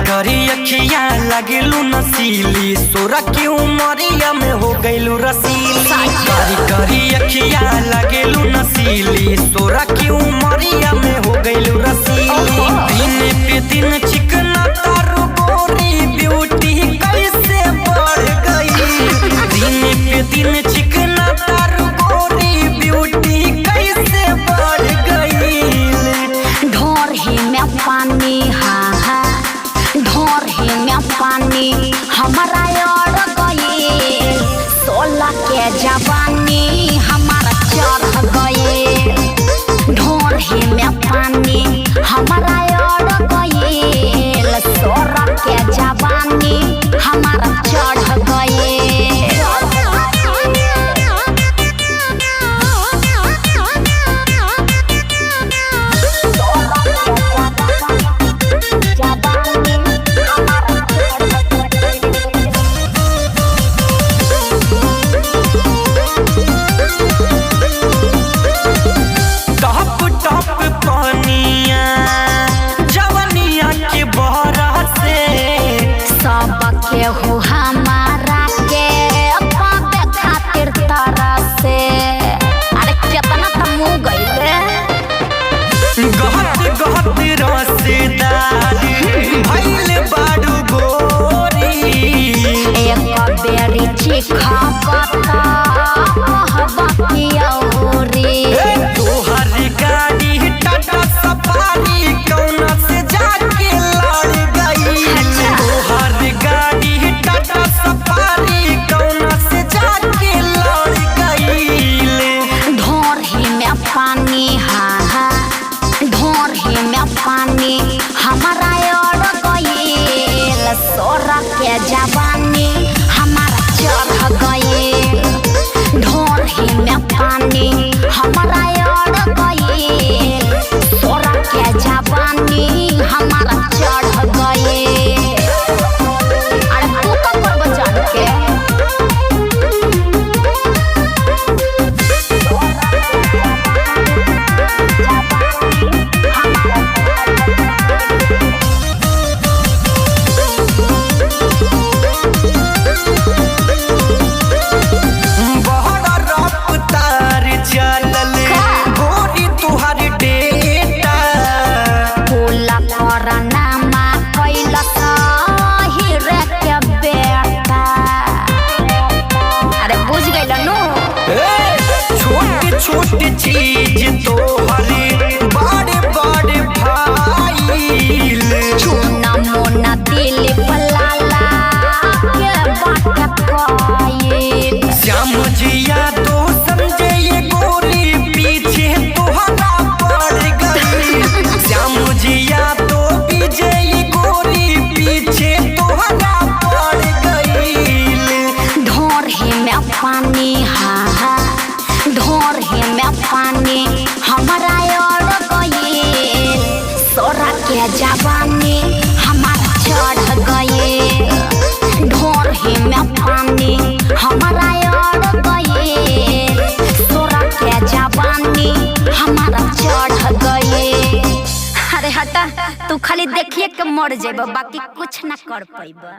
करी अखिया लगलू नसीली सोरा की उमरिया में हो गईलू रसीली। करी अखिया लगलू नसीली सोरा की उमरिया में हो गईलू रसीली। दिन पे दिन चिकना तारू गोरी ब्यूटी कैसे बढ़ गई। दिन पे दिन चिकना तारू गोरी ब्यूटी कैसे बढ़ गई। ढोर ही में पानी ढोर ही में पानी हमारा अड़ गए। 16 के जवानी हमारा चढ़ गए। ढोर ही में पानी हमारा अड़ गए। 16 के जवानी हमारा चढ़ गए। हो हमारा के पावे खातिर तरह से। अरे कितना तमु गईले गहत गहत रसदारी भइल बाडू गोरी। एक बेरी चिखा बता कहबा कियोरी। तोहर गाड़ी टाटा सफारी कौना से जाके लड़ गई। तोहर गाड़ी टाटा सफारी कौना से जाके लड़ गई। ढोर ही में पानी ढोर ही में पानी हमारा अड़ गईल। 16 के जवानी हमारा चढ़ गईल। ढोर ही में पानी हमारा अड़ गईल। 16 के जवानी हमारा चढ़ गईल। अरे तू कब पर बचान के छोटी चीज तो हरी बड़े बड़े भाई। चूना मोना दिल पलाला के बाट कोई। श्याम जिया तो समझे ये गोरी पीछे तोहरा पड़ गई। श्याम जिया तो पीछे ये गोरी पीछे तोहरा पड़ गई। ढोर ही में पानी ढोर ही में पानी हमारा अड़ गईल। 16 के जवानी हमारा चढ़ गईल। ढोर ही में पानी हमारा अड़ गईल। 16 के जवानी हमारा चढ़ गईल। अरे हटा तू खाली देखिए के मर जेबा बाकी कुछ ना कर पाइबा।